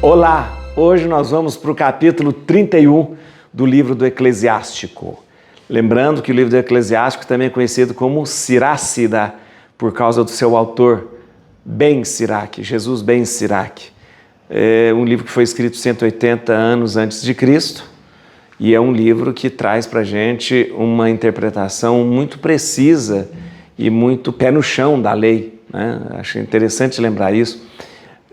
Olá! Hoje nós vamos para o capítulo 31 do livro do Eclesiástico. Lembrando que o livro do Eclesiástico também é conhecido como Siracida, por causa do seu autor, Ben Sirac, Jesus Ben Sirac. É um livro que foi escrito 180 anos antes de Cristo e é um livro que traz para a gente uma interpretação muito precisa e muito pé no chão da lei, né? Acho interessante lembrar isso.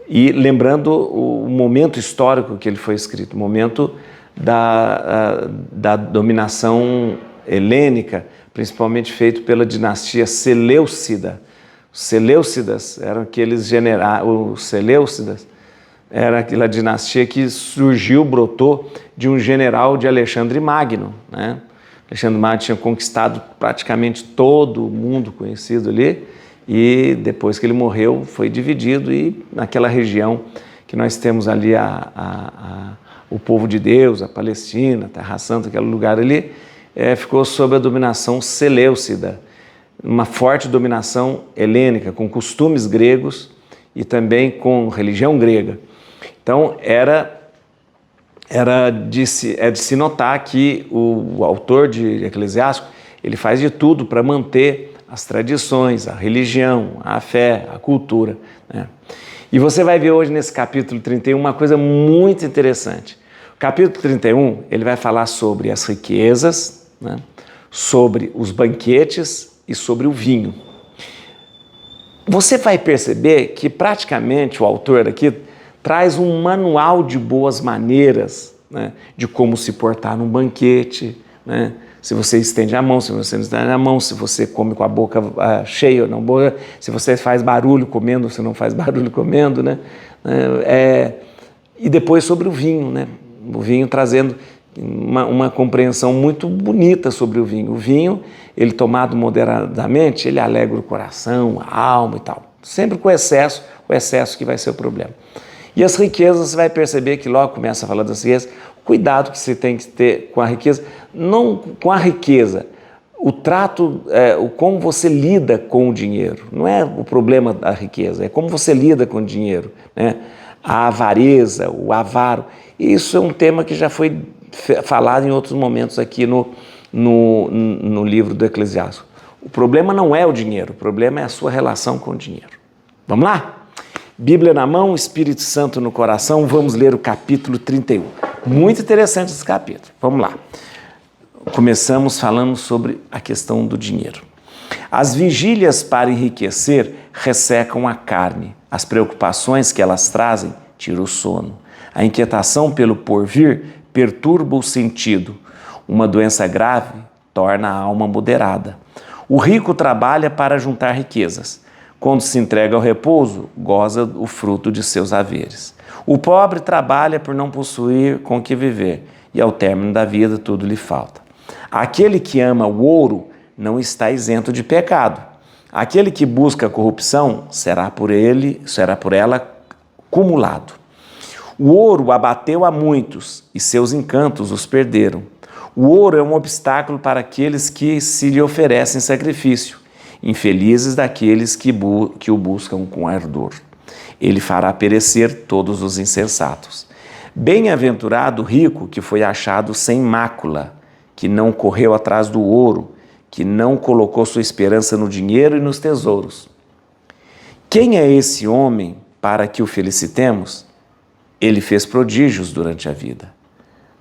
E lembrando o momento histórico que ele foi escrito, o momento da dominação helênica, principalmente feito pela dinastia Seleucida. Os Seleucidas eram aqueles generais, os Seleucidas era aquela dinastia que surgiu, brotou de um general de Alexandre Magno, né? Alexandre Magno tinha conquistado praticamente todo o mundo conhecido ali, e depois que ele morreu foi dividido, e naquela região que nós temos ali o povo de Deus, a Palestina, a Terra Santa, aquele lugar ali, ficou sob a dominação seleucida, uma forte dominação helênica, com costumes gregos e também com religião grega. Então é de se notar que o autor de Eclesiástico, ele faz de tudo para manter as tradições, a religião, a fé, a cultura, né? E você vai ver hoje nesse capítulo 31 uma coisa muito interessante. O capítulo 31, ele vai falar sobre as riquezas, né? Sobre os banquetes e sobre o vinho. Você vai perceber que praticamente o autor aqui traz um manual de boas maneiras, né? De como se portar num banquete, né? Se você estende a mão, se você não estende a mão, se você come com a boca cheia ou não, se você faz barulho comendo ou se não faz barulho comendo, né? E depois sobre o vinho, né? O vinho trazendo uma compreensão muito bonita sobre o vinho. O vinho, ele tomado moderadamente, ele alegra o coração, a alma e tal. Sempre com excesso, o excesso que vai ser o problema. E as riquezas, você vai perceber que logo começa a falar das riquezas, cuidado que você tem que ter com a riqueza, não com a riqueza, o trato, como você lida com o dinheiro, não é o problema da riqueza, é como você lida com o dinheiro, né? A avareza, o avaro, isso é um tema que já foi falado em outros momentos aqui no livro do Eclesiástico. O problema não é o dinheiro, o problema é a sua relação com o dinheiro. Vamos lá? Bíblia na mão, Espírito Santo no coração, vamos ler o capítulo 31. Muito interessante esse capítulo. Vamos lá. Começamos falando sobre a questão do dinheiro. As vigílias para enriquecer ressecam a carne. As preocupações que elas trazem tiram o sono. A inquietação pelo porvir perturba o sentido. Uma doença grave torna a alma moderada. O rico trabalha para juntar riquezas. Quando se entrega ao repouso, goza o fruto de seus haveres. O pobre trabalha por não possuir com que viver, e ao término da vida tudo lhe falta. Aquele que ama o ouro não está isento de pecado. Aquele que busca a corrupção será por ela cumulado. O ouro abateu a muitos, e seus encantos os perderam. O ouro é um obstáculo para aqueles que se lhe oferecem sacrifício. Infelizes daqueles que o buscam com ardor. Ele fará perecer todos os insensatos. Bem-aventurado o rico que foi achado sem mácula, que não correu atrás do ouro, que não colocou sua esperança no dinheiro e nos tesouros. Quem é esse homem para que o felicitemos? Ele fez prodígios durante a vida.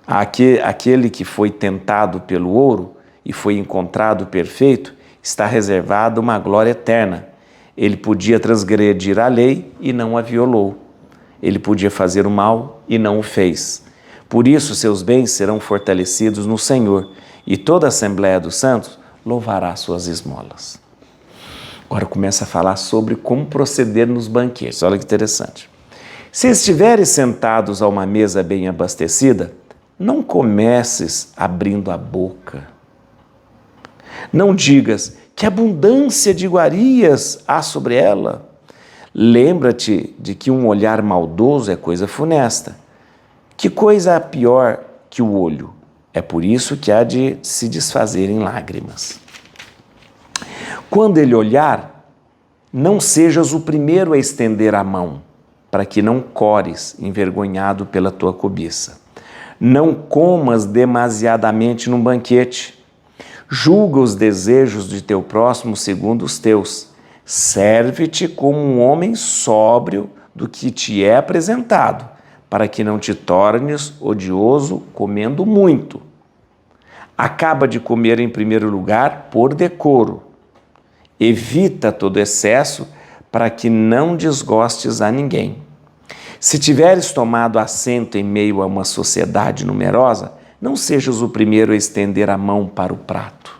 Aquele que foi tentado pelo ouro e foi encontrado perfeito, está reservada uma glória eterna. Ele podia transgredir a lei e não a violou. Ele podia fazer o mal e não o fez. Por isso seus bens serão fortalecidos no Senhor, e toda a Assembleia dos Santos louvará suas esmolas. Agora começa a falar sobre como proceder nos banquetes. Olha que interessante. Se estiveres sentados a uma mesa bem abastecida, não comeces abrindo a boca. Não digas, que abundância de iguarias há sobre ela. Lembra-te de que um olhar maldoso é coisa funesta. Que coisa pior que o olho? É por isso que há de se desfazer em lágrimas. Quando ele olhar, não sejas o primeiro a estender a mão, para que não cores, envergonhado pela tua cobiça. Não comas demasiadamente num banquete. Julga os desejos de teu próximo segundo os teus. Serve-te como um homem sóbrio do que te é apresentado, para que não te tornes odioso comendo muito. Acaba de comer em primeiro lugar por decoro. Evita todo excesso para que não desgostes a ninguém. Se tiveres tomado assento em meio a uma sociedade numerosa, não sejas o primeiro a estender a mão para o prato.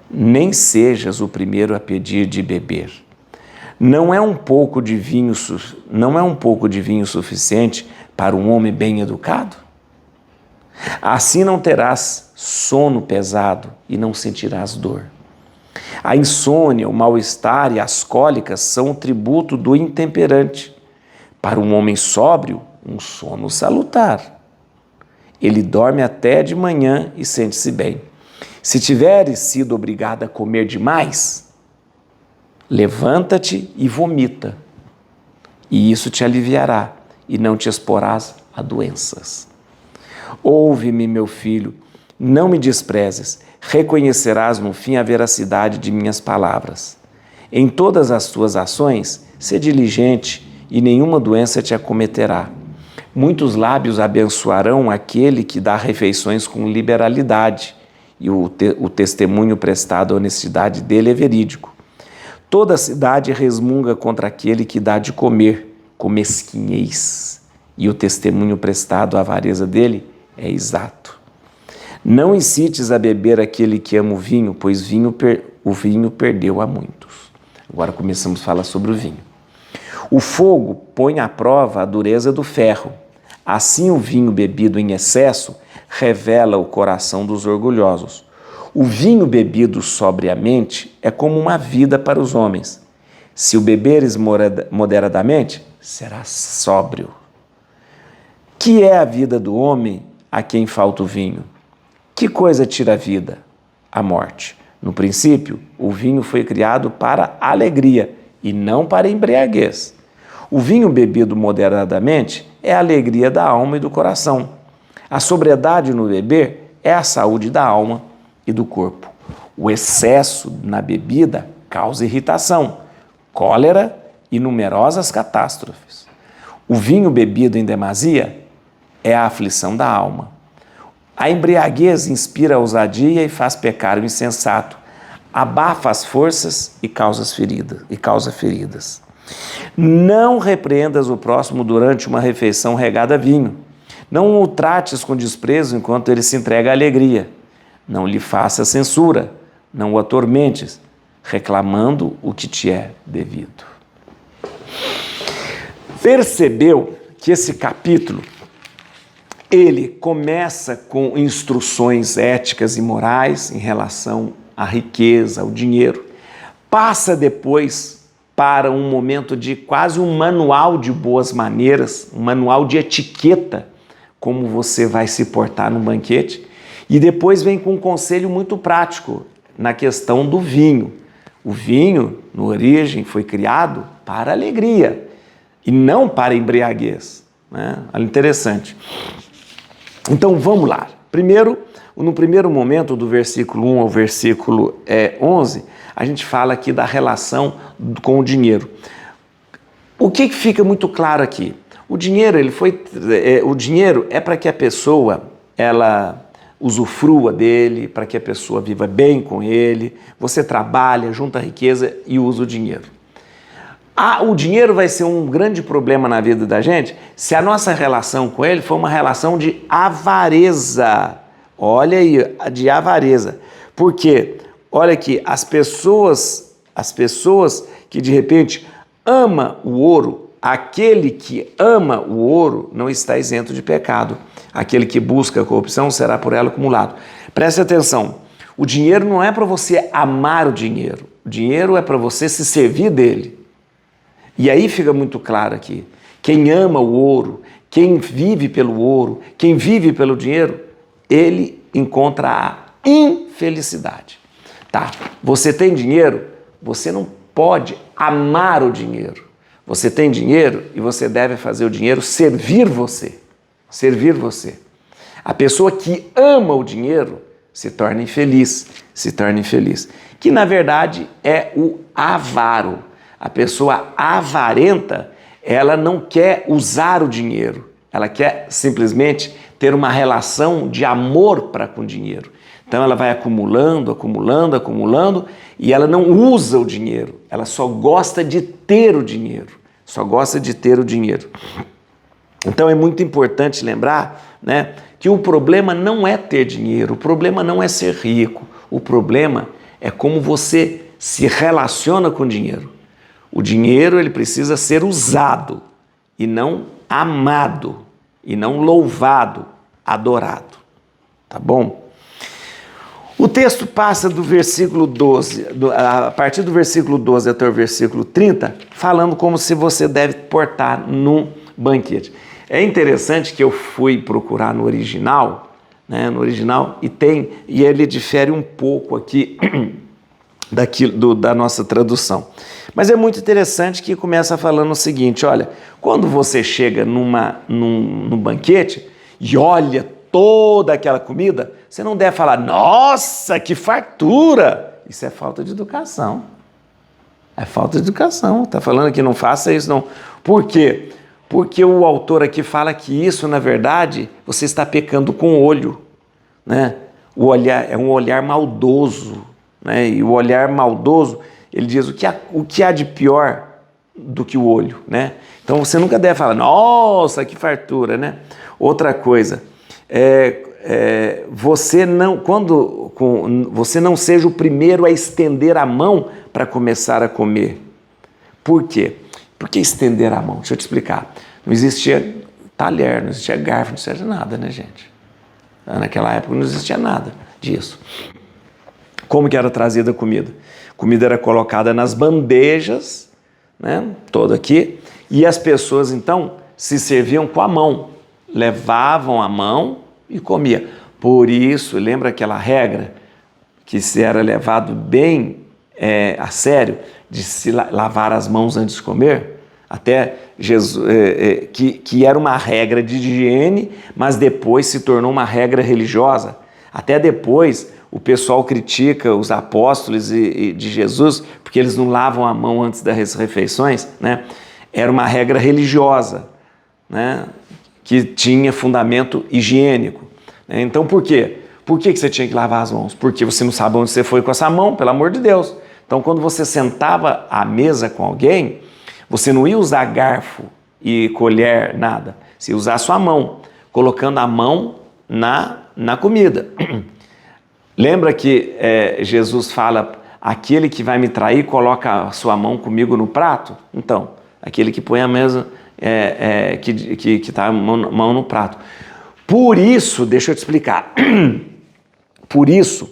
Nem sejas o primeiro a pedir de beber. Não é um pouco de vinho suficiente para um homem bem educado? Assim não terás sono pesado e não sentirás dor. A insônia, o mal-estar e as cólicas são o tributo do intemperante. Para um homem sóbrio, um sono salutar. Ele dorme até de manhã e sente-se bem. Se tiveres sido obrigado a comer demais, levanta-te e vomita, e isso te aliviará e não te exporás a doenças. Ouve-me, meu filho, não me desprezes, reconhecerás no fim a veracidade de minhas palavras. Em todas as tuas ações, sê diligente e nenhuma doença te acometerá. Muitos lábios abençoarão aquele que dá refeições com liberalidade, e o testemunho prestado à honestidade dele é verídico. Toda a cidade resmunga contra aquele que dá de comer, com mesquinhez, e o testemunho prestado à avareza dele é exato. Não incites a beber aquele que ama o vinho, pois o vinho perdeu a muitos. Agora começamos a falar sobre o vinho. O fogo põe à prova a dureza do ferro. Assim o vinho bebido em excesso revela o coração dos orgulhosos. O vinho bebido sobriamente é como uma vida para os homens. Se o beberes moderadamente, serás sóbrio. Que é a vida do homem a quem falta o vinho? Que coisa tira a vida? A morte. No princípio, o vinho foi criado para alegria e não para embriaguez. O vinho bebido moderadamente é a alegria da alma e do coração. A sobriedade no beber é a saúde da alma e do corpo. O excesso na bebida causa irritação, cólera e numerosas catástrofes. O vinho bebido em demasia é a aflição da alma. A embriaguez inspira a ousadia e faz pecar o insensato, abafa as forças e causa feridas. Não repreendas o próximo durante uma refeição regada a vinho. Não o trates com desprezo enquanto ele se entrega à alegria. Não lhe faças censura, não o atormentes, reclamando o que te é devido. Percebeu que esse capítulo, ele começa com instruções éticas e morais em relação à riqueza, ao dinheiro, passa depois para um momento de quase um manual de boas maneiras, um manual de etiqueta, como você vai se portar no banquete, e depois vem com um conselho muito prático na questão do vinho. O vinho, na origem, foi criado para alegria e não para embriaguez, né? Olha, interessante. Então vamos lá. Primeiro, no primeiro momento, do versículo 1 ao versículo 11, a gente fala aqui da relação com o dinheiro. O que fica muito claro aqui? O dinheiro é para que a pessoa ela usufrua dele, para que a pessoa viva bem com ele. Você trabalha, junta riqueza e usa o dinheiro. O dinheiro vai ser um grande problema na vida da gente se a nossa relação com ele for uma relação de avareza. Olha aí, de avareza. Porque, olha aqui, as pessoas que de repente ama o ouro, aquele que ama o ouro não está isento de pecado. Aquele que busca a corrupção será por ela acumulado. Preste atenção, o dinheiro não é para você amar o dinheiro é para você se servir dele. E aí fica muito claro aqui, quem ama o ouro, quem vive pelo ouro, quem vive pelo dinheiro, ele encontra a infelicidade. Tá? Você tem dinheiro, você não pode amar o dinheiro. Você tem dinheiro e você deve fazer o dinheiro servir você. Servir você. A pessoa que ama o dinheiro se torna infeliz, se torna infeliz. Que na verdade é o avaro. A pessoa avarenta, ela não quer usar o dinheiro, ela quer simplesmente ter uma relação de amor para com o dinheiro. Então ela vai acumulando, acumulando, acumulando e ela não usa o dinheiro, ela só gosta de ter o dinheiro, só gosta de ter o dinheiro. Então é muito importante lembrar, né, que o problema não é ter dinheiro, o problema não é ser rico, o problema é como você se relaciona com o dinheiro. O dinheiro ele precisa ser usado e não amado, e não louvado, adorado, tá bom? O texto passa do versículo 12, a partir do versículo 12 até o versículo 30, falando como se você deve portar num banquete. É interessante que eu fui procurar no original, né, e ele difere um pouco aqui da nossa tradução. Mas é muito interessante que começa falando o seguinte, olha, quando você chega num banquete e olha toda aquela comida, você não deve falar, nossa, que fartura! Isso é falta de educação. É falta de educação. Está falando que não faça isso, não. Por quê? Porque o autor aqui fala que isso, na verdade, você está pecando com o olho, né? O olhar é um olhar maldoso, né? E o olhar maldoso, ele diz o que há de pior do que o olho, né? Então você nunca deve falar, nossa, que fartura, né? Outra coisa, você não seja o primeiro a estender a mão para começar a comer. Por quê? Por que estender a mão? Deixa eu te explicar. Não existia talher, não existia garfo, não existia nada, né, gente? Naquela época não existia nada disso. Como que era trazida a comida? A comida era colocada nas bandejas, né, toda aqui, e as pessoas, então, se serviam com a mão. Levavam a mão e comia. Por isso, lembra aquela regra que se era levado bem a sério de se lavar as mãos antes de comer? Até Jesus, que era uma regra de higiene, mas depois se tornou uma regra religiosa. Até depois o pessoal critica os apóstolos de Jesus porque eles não lavam a mão antes das refeições, né? Era uma regra religiosa, né, que tinha fundamento higiênico. Então por quê? Por que você tinha que lavar as mãos? Porque você não sabe onde você foi com essa mão, pelo amor de Deus. Então quando você sentava à mesa com alguém, você não ia usar garfo e colher, nada. Você ia usar a sua mão, colocando a mão na comida. Lembra que Jesus fala, aquele que vai me trair coloca a sua mão comigo no prato? Então, aquele que põe a mesa, que está a mão no prato. Por isso, deixa eu te explicar, por isso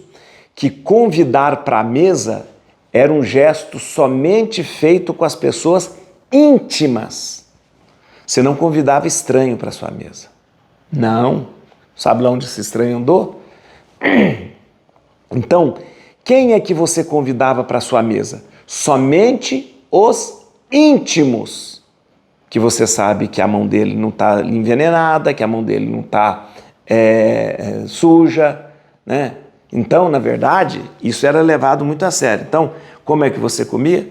que convidar para a mesa era um gesto somente feito com as pessoas íntimas. Você não convidava estranho para sua mesa. Não. Sabe lá onde esse estranho andou? Então, quem é que você convidava para sua mesa? Somente os íntimos, que você sabe que a mão dele não está envenenada, que a mão dele não está suja, né? Então, na verdade, isso era levado muito a sério. Então, como é que você comia?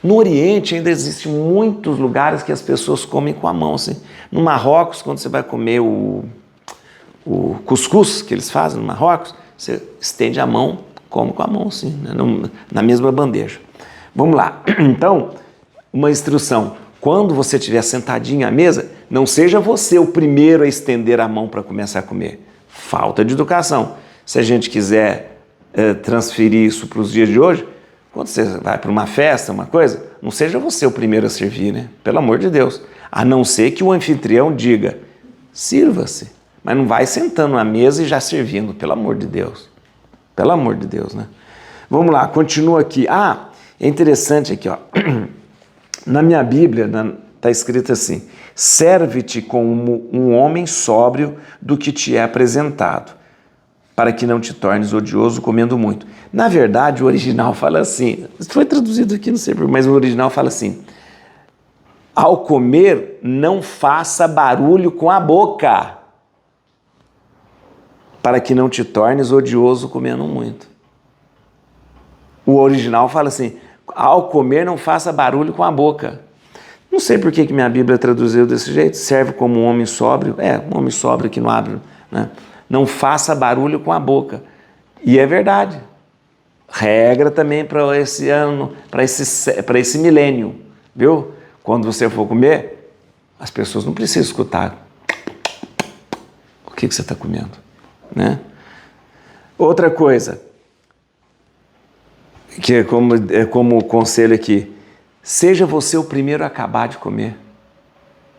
No Oriente ainda existem muitos lugares que as pessoas comem com a mão, assim. No Marrocos, quando você vai comer o cuscuz que eles fazem no Marrocos, você estende a mão, come com a mão, assim, né, na mesma bandeja. Vamos lá. Então, uma instrução. Quando você estiver sentadinho à mesa, não seja você o primeiro a estender a mão para começar a comer. Falta de educação. Se a gente quiser transferir isso para os dias de hoje, quando você vai para uma festa, uma coisa, não seja você o primeiro a servir, né? Pelo amor de Deus. A não ser que o anfitrião diga, sirva-se. Mas não vai sentando à mesa e já servindo, pelo amor de Deus. Pelo amor de Deus, né? Vamos lá, continua aqui. É interessante aqui, ó. Na minha Bíblia está escrito assim, serve-te como um homem sóbrio do que te é apresentado, para que não te tornes odioso comendo muito. Na verdade, o original fala assim, foi traduzido aqui, não sei, mas o original fala assim, Ao comer, não faça barulho com a boca, para que não te tornes odioso comendo muito. O original fala assim, ao comer não faça barulho com a boca. Não sei por que minha Bíblia traduziu desse jeito, serve como um homem sóbrio, um homem sóbrio que não abre, né? Não faça barulho com a boca. E é verdade. Regra também para esse ano, para esse milênio, viu? Quando você for comer, as pessoas não precisam escutar o que você está comendo, né? Outra coisa, que é como conselho aqui, seja você o primeiro a acabar de comer,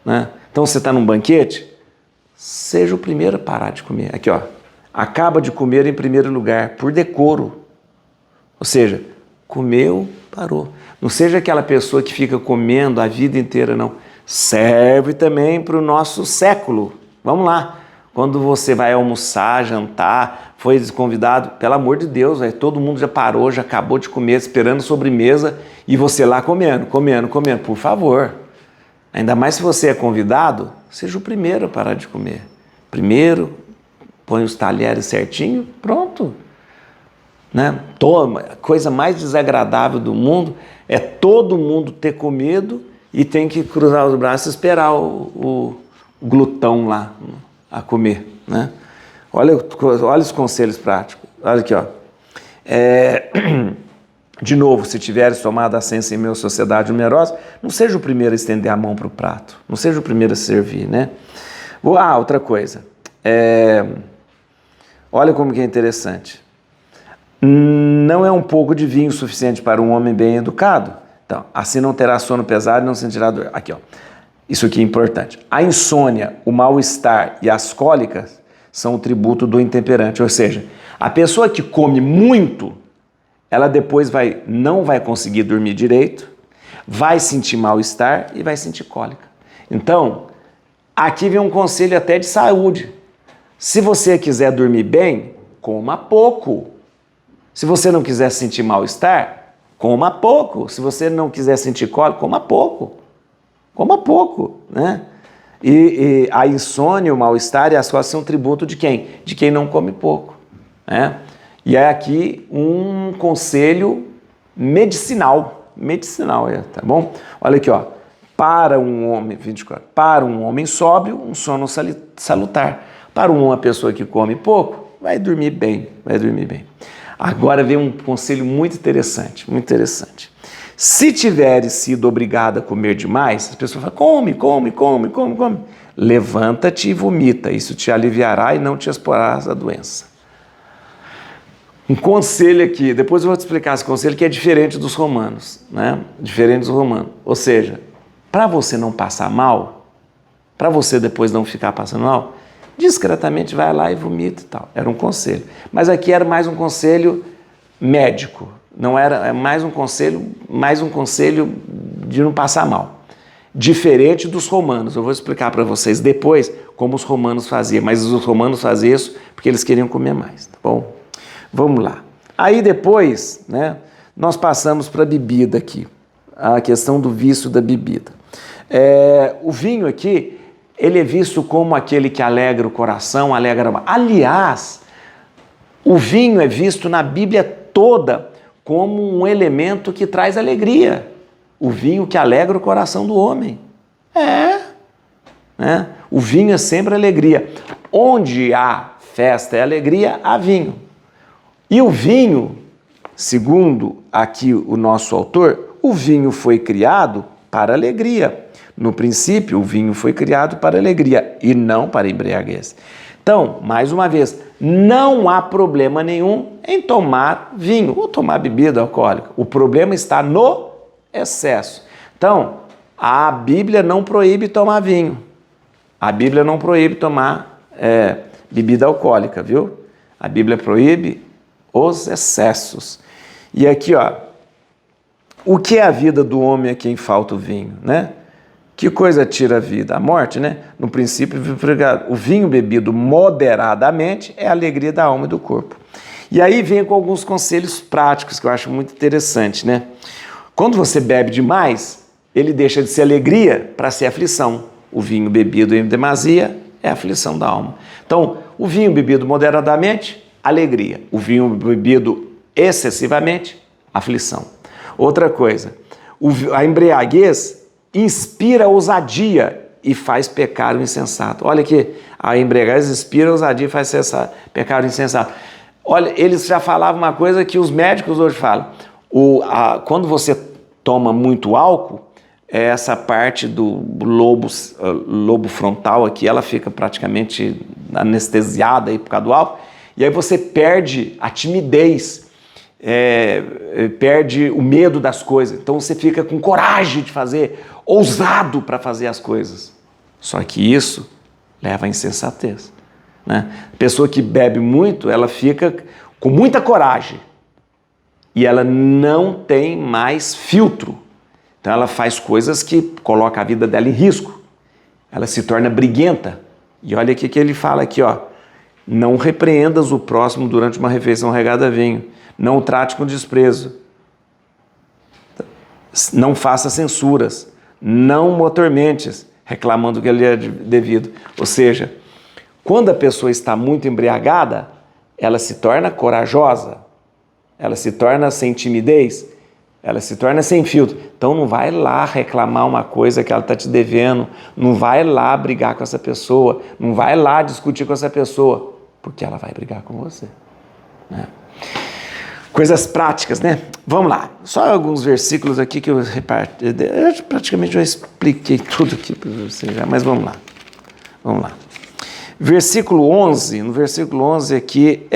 né? Então você está num banquete, seja o primeiro a parar de comer. Aqui, ó, acaba de comer em primeiro lugar, por decoro. Ou seja, comeu, parou. Não seja aquela pessoa que fica comendo a vida inteira, não. Serve também para o nosso século. Vamos lá. Quando você vai almoçar, jantar, foi convidado, pelo amor de Deus, todo mundo já parou, já acabou de comer, esperando sobremesa, e você lá comendo, por favor. Ainda mais se você é convidado, seja o primeiro a parar de comer. Primeiro, põe os talheres certinho, pronto. Né? A coisa mais desagradável do mundo é todo mundo ter comido e tem que cruzar os braços e esperar o glutão lá a comer, né? Olha os conselhos práticos. Olha aqui, ó. De novo, se tiveres tomado a sensa em meia sociedade numerosa, não seja o primeiro a estender a mão para o prato, não seja o primeiro a servir, né? Outra coisa. Olha como que é interessante. Não é um pouco de vinho suficiente para um homem bem educado? Então, assim não terá sono pesado e não sentirá dor. Aqui, ó. Isso aqui é importante. A insônia, o mal-estar e as cólicas são o tributo do intemperante. Ou seja, a pessoa que come muito, ela depois não vai conseguir dormir direito, vai sentir mal-estar e vai sentir cólica. Então, aqui vem um conselho até de saúde. Se você quiser dormir bem, coma pouco. Se você não quiser sentir mal-estar, coma pouco. Se você não quiser sentir cólica, coma pouco. Coma pouco, né? E a insônia, o mal-estar e as costas são um tributo de quem? De quem não come pouco, né? E é aqui um conselho medicinal, tá bom? Olha aqui, ó. Para um homem sóbrio, um sono salutar. Para uma pessoa que come pouco, vai dormir bem. Agora vem um conselho muito interessante. Se tiveres sido obrigado a comer demais, as pessoas falam, come. Levanta-te e vomita, isso te aliviará e não te exporás à doença. Um conselho aqui, depois eu vou te explicar esse conselho que é diferente dos romanos, né? Ou seja, para você não passar mal, para você depois não ficar passando mal, discretamente vai lá e vomita e tal. Era um conselho. Mas aqui era mais um conselho médico. Não era mais um conselho de não passar mal. Diferente dos romanos. Eu vou explicar para vocês depois como os romanos faziam. Mas os romanos faziam isso porque eles queriam comer mais, tá bom? Vamos lá. Aí depois, né, nós passamos para a bebida aqui. A questão do vício da bebida. O vinho aqui, ele é visto como aquele que alegra o coração, alegra a alma. Aliás, o vinho é visto na Bíblia toda como um elemento que traz alegria. O vinho que alegra o coração do homem. Né? O vinho é sempre alegria. Onde há festa e alegria, há vinho. E o vinho, segundo aqui o nosso autor, o vinho foi criado para alegria. No princípio, o vinho foi criado para alegria e não para embriaguez. Então, mais uma vez, não há problema nenhum em tomar vinho ou tomar bebida alcoólica. O problema está no excesso. Então, a Bíblia não proíbe tomar vinho. A Bíblia não proíbe tomar bebida alcoólica, viu? A Bíblia proíbe os excessos. E aqui, ó, o que é a vida do homem a quem falta o vinho, né? Que coisa tira a vida? A morte, né? No princípio, o vinho bebido moderadamente é a alegria da alma e do corpo. E aí vem com alguns conselhos práticos que eu acho muito interessante, né? Quando você bebe demais, ele deixa de ser alegria para ser aflição. O vinho bebido em demasia é aflição da alma. Então, o vinho bebido moderadamente, alegria. O vinho bebido excessivamente, aflição. Outra coisa, a embriaguez inspira ousadia e faz pecar o insensato. Olha aqui, a embriaguez inspira ousadia e faz pecar o insensato. Olha, eles já falavam uma coisa que os médicos hoje falam. Quando você toma muito álcool, essa parte do lobo frontal aqui, ela fica praticamente anestesiada aí por causa do álcool, e aí você perde a timidez, perde o medo das coisas. Então você fica com coragem de fazer, ousado para fazer as coisas. Só que isso leva à insensatez, né? A pessoa que bebe muito, ela fica com muita coragem e ela não tem mais filtro. Então ela faz coisas que colocam a vida dela em risco. Ela se torna briguenta. E olha o que ele fala aqui, ó. Não repreendas o próximo durante uma refeição regada a vinho. Não o trate com desprezo. Não faça censuras. Não o atormentes, reclamando que ele é devido. Ou seja, quando a pessoa está muito embriagada, ela se torna corajosa. Ela se torna sem timidez. Ela se torna sem filtro. Então não vai lá reclamar uma coisa que ela está te devendo, não vai lá brigar com essa pessoa, não vai lá discutir com essa pessoa, porque ela vai brigar com você, né? Coisas práticas, né? Vamos lá. Só alguns versículos aqui que eu reparti. Eu praticamente já expliquei tudo aqui para você já, mas vamos lá. Vamos lá. Versículo 11, no versículo 11 aqui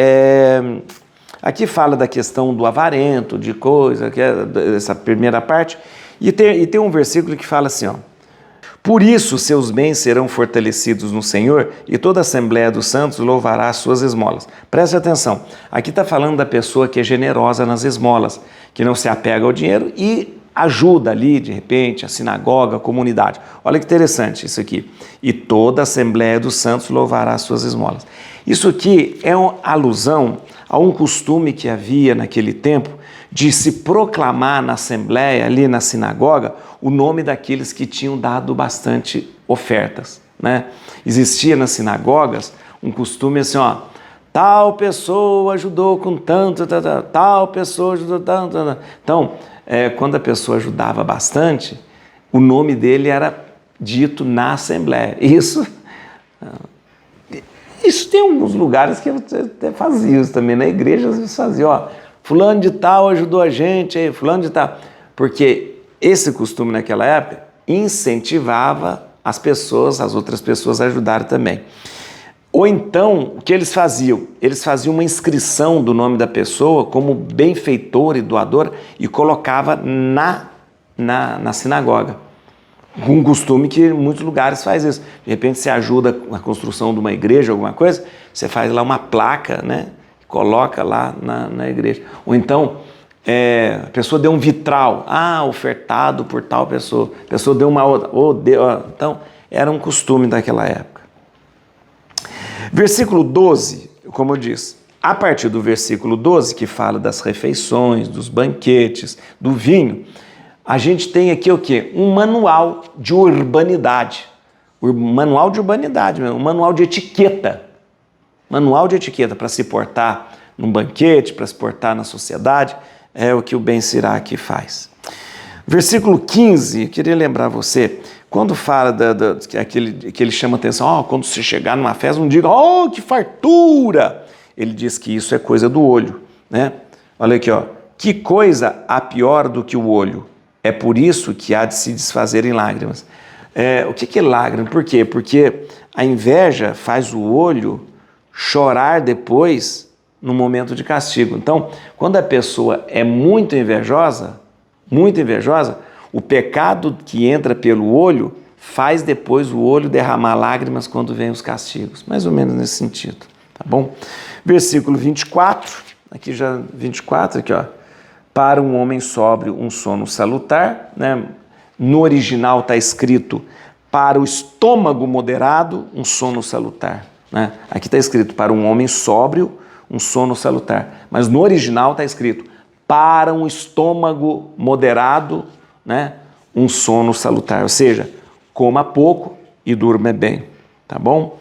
aqui fala da questão do avarento, de coisa, que é essa primeira parte, e tem um versículo que fala assim, ó: por isso seus bens serão fortalecidos no Senhor e toda a Assembleia dos Santos louvará as suas esmolas. Preste atenção, aqui está falando da pessoa que é generosa nas esmolas, que não se apega ao dinheiro e ajuda ali, de repente, a sinagoga, a comunidade. Olha que interessante isso aqui. E toda a Assembleia dos Santos louvará as suas esmolas. Isso aqui é uma alusão a um costume que havia naquele tempo de se proclamar na Assembleia, ali na sinagoga, o nome daqueles que tinham dado bastante ofertas, né? Existia nas sinagogas um costume assim, ó, tal pessoa ajudou com tanto, tal pessoa ajudou tanto. Então, quando a pessoa ajudava bastante, o nome dele era dito na Assembleia. Isso tem alguns lugares que até faziam isso também, na igreja às vezes faziam, ó, fulano de tal ajudou a gente, aí, fulano de tal, porque esse costume naquela época incentivava as outras pessoas a ajudarem também. Ou então, o que eles faziam? Eles faziam uma inscrição do nome da pessoa como benfeitor e doador e colocava na sinagoga. Um costume que em muitos lugares faz isso. De repente você ajuda na construção de uma igreja, alguma coisa, você faz lá uma placa, né? Coloca lá na igreja. Ou então, a pessoa deu um vitral, ofertado por tal pessoa. A pessoa deu uma outra. Então, era um costume daquela época. Versículo 12, como eu disse, a partir do versículo 12, que fala das refeições, dos banquetes, do vinho, a gente tem aqui o quê? Um manual de urbanidade. Manual de urbanidade, um manual de etiqueta. Manual de etiqueta para se portar num banquete, para se portar na sociedade, é o que o Ben Sirac faz. Versículo 15, eu queria lembrar você, quando fala que ele chama atenção, quando você chegar numa festa, não diga, que fartura! Ele diz que isso é coisa do olho, né? Olha aqui, ó, que coisa há pior do que o olho? É por isso que há de se desfazer em lágrimas. O que é lágrima? Por quê? Porque a inveja faz o olho chorar depois no momento de castigo. Então, quando a pessoa é muito invejosa, o pecado que entra pelo olho faz depois o olho derramar lágrimas quando vem os castigos. Mais ou menos nesse sentido, tá bom? Versículo 24, aqui já 24, aqui ó. Para um homem sóbrio, um sono salutar, né? No original está escrito, para o estômago moderado, um sono salutar, né? Aqui está escrito, para um homem sóbrio, um sono salutar. Mas no original está escrito, para um estômago moderado, né? um sono salutar, ou seja, coma pouco e durma bem, tá bom?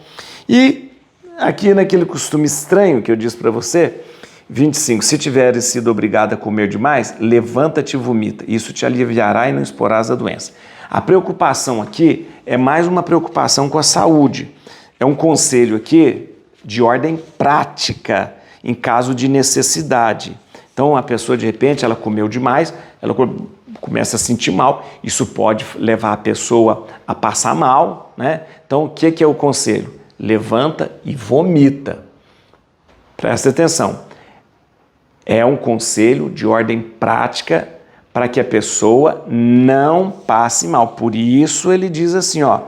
E aqui naquele costume estranho que eu disse para você, 25, se tiveres sido obrigado a comer demais, levanta-te e vomita, isso te aliviará e não exporás a doença. A preocupação aqui é mais uma preocupação com a saúde, é um conselho aqui de ordem prática, em caso de necessidade. Então a pessoa de repente ela comeu demais, ela começa a sentir mal, isso pode levar a pessoa a passar mal, né? Então o que é o conselho? Levanta e vomita. Presta atenção, é um conselho de ordem prática para que a pessoa não passe mal. Por isso ele diz assim, ó,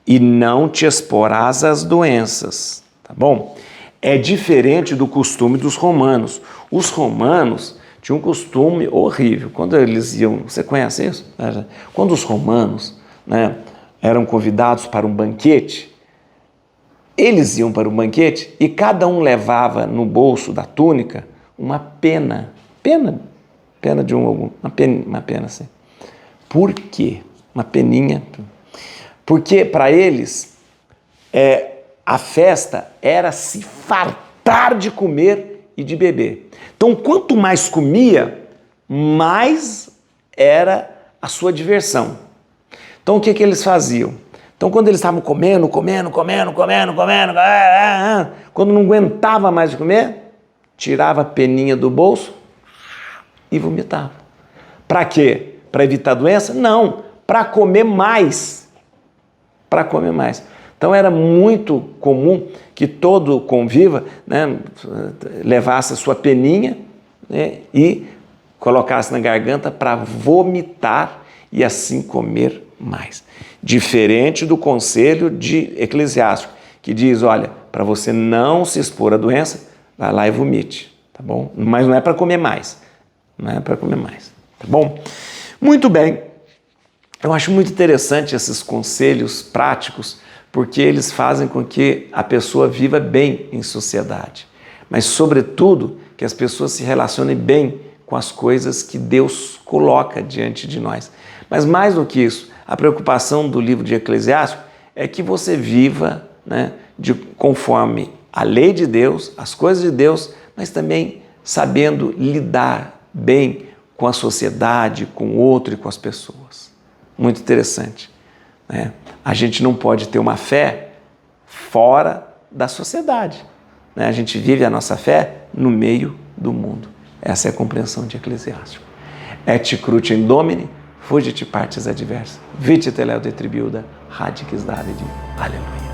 e não te exporás às doenças, tá bom? É diferente do costume dos romanos. Os romanos tinham um costume horrível. Quando eles iam, você conhece isso? Quando os romanos, né, eram convidados para um banquete, eles iam para o banquete e cada um levava no bolso da túnica uma pena de uma pena assim. Por quê? Uma peninha. Porque para eles a festa era se fartar de comer e de beber. Então, quanto mais comia, mais era a sua diversão. Então, o que eles faziam? Então, quando eles estavam comendo, quando não aguentava mais de comer, tirava a peninha do bolso e vomitava. Para quê? Para evitar doença? Não, para comer mais. Para comer mais. Então era muito comum que todo conviva, né, levasse a sua peninha, né, e colocasse na garganta para vomitar e assim comer mais. Diferente do conselho de Eclesiástico, que diz, olha, para você não se expor à doença, vai lá e vomite, tá bom? Mas não é para comer mais, não é para comer mais, tá bom? Muito bem, eu acho muito interessante esses conselhos práticos, porque eles fazem com que a pessoa viva bem em sociedade, mas sobretudo que as pessoas se relacionem bem com as coisas que Deus coloca diante de nós. Mas mais do que isso, a preocupação do livro de Eclesiástico é que você viva, né, conforme a lei de Deus, as coisas de Deus, mas também sabendo lidar bem com a sociedade, com o outro e com as pessoas. Muito interessante, né? A gente não pode ter uma fé fora da sociedade, né? A gente vive a nossa fé no meio do mundo. Essa é a compreensão de Eclesiástico. Et crucem Domini, fugit partes adversa, vite teleo de tribuda, radicis Davidi. Aleluia.